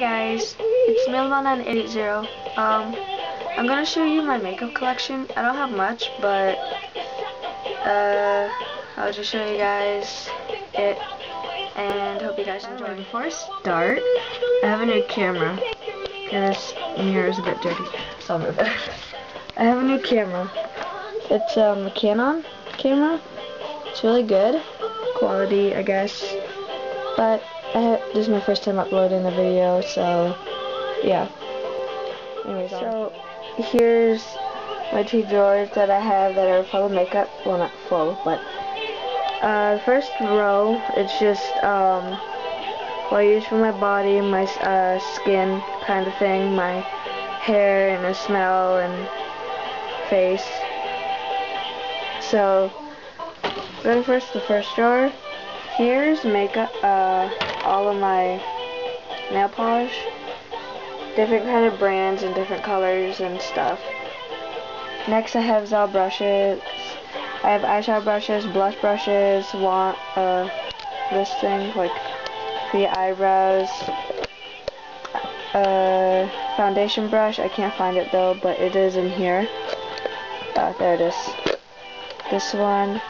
guys, it's Mailman980. I'm gonna show you my makeup collection. I don't have much, but I'll just show you guys it, and hope you guys enjoy. Before I start, I have a new camera. This mirror is a bit dirty, so I'll move it. I have a new camera. It's a Canon camera. It's really good quality, I guess, but this is my first time uploading a video, so yeah. Anyways, so here's my two drawers that I have that are full of makeup. Well, not full, but the first row, it's just what I use for my body, my skin kind of thing, my hair and a smell and face. So going first, the first drawer. Here's makeup, all of my nail polish, different kind of brands and different colors and stuff. Next I have Zell brushes. I have eyeshadow brushes, blush brushes, this thing, like for your eyebrows. Foundation brush, I can't find it though, but it is in here. There it is. This one.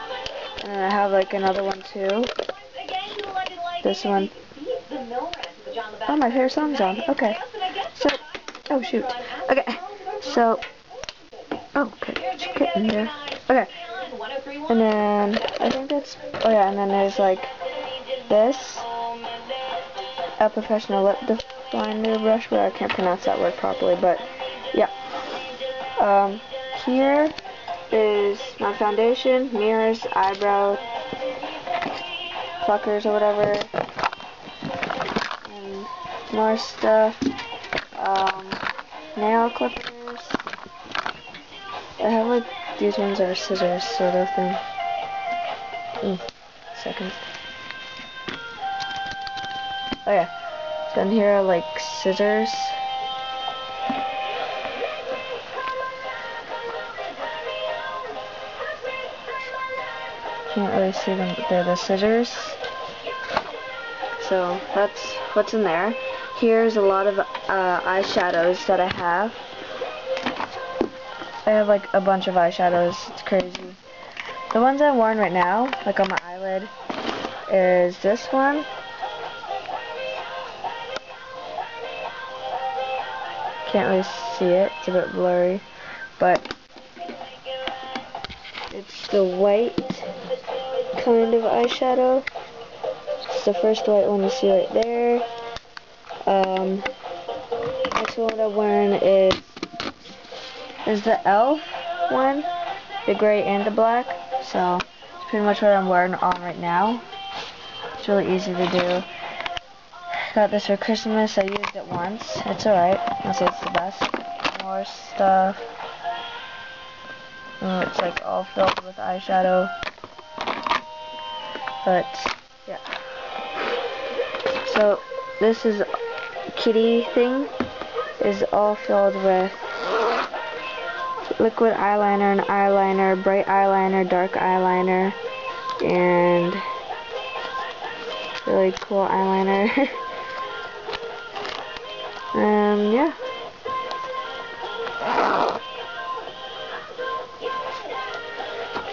And then I have like another one too. This one. Oh, my favorite song's on. Okay. So, oh shoot. Okay. So, oh, okay. Just get in there. Okay. And then I think that's. Oh yeah. And then there's like this, a professional lip definer brush, but I can't pronounce that word properly. But yeah. Here is my foundation, mirrors, eyebrow pluckers or whatever, and more stuff, nail clippers. I have like these ones are scissors sort of thing. Second. Oh yeah, so in here are like scissors. Can't really see them, but they're the scissors. So that's what's in there. Here's a lot of eyeshadows that I have. I have like a bunch of eyeshadows. It's crazy. The ones I'm wearing right now, like on my eyelid, is this one. Can't really see it. It's a bit blurry, but it's the white kind of eyeshadow. It's the first white one you see right there. Next one I'm wearing is the e.l.f. one, the gray and the black. So it's pretty much what I'm wearing on right now. It's really easy to do. Got this for Christmas. I used it once. It's alright. I'll say it's the best. More stuff. It's like all filled with eyeshadow. But yeah. So this is kitty thing is all filled with liquid eyeliner, bright eyeliner, dark eyeliner, and really cool eyeliner. Yeah.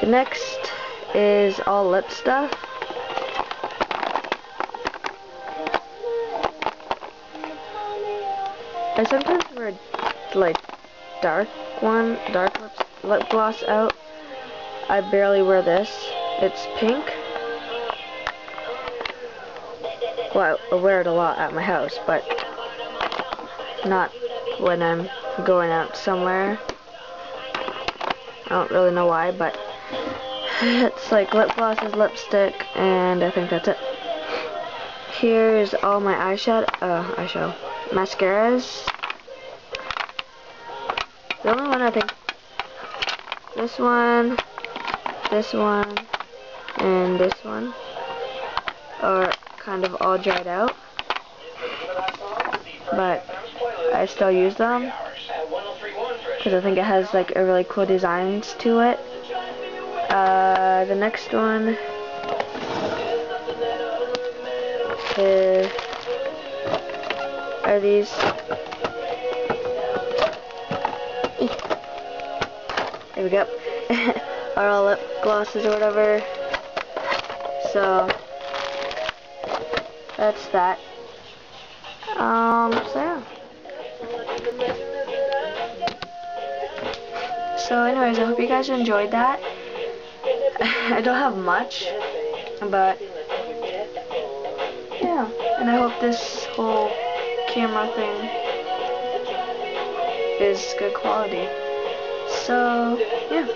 The next is all lip stuff. I sometimes wear like dark lip gloss out. I barely wear this. It's pink. Well, I wear it a lot at my house, but not when I'm going out somewhere. I don't really know why, but it's like lip glosses, lipstick, and I think that's it. Here's all my eyeshadow, mascaras. The only one I think, this one, and this one are kind of all dried out, but I still use them because I think it has like a really cool designs to it. The next one is are these. There we go. Are all lip glosses or whatever. So that's that. So yeah. So anyways, I hope you guys enjoyed that. I don't have much, but yeah, and I hope this whole camera thing is good quality. So yeah,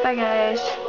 bye guys.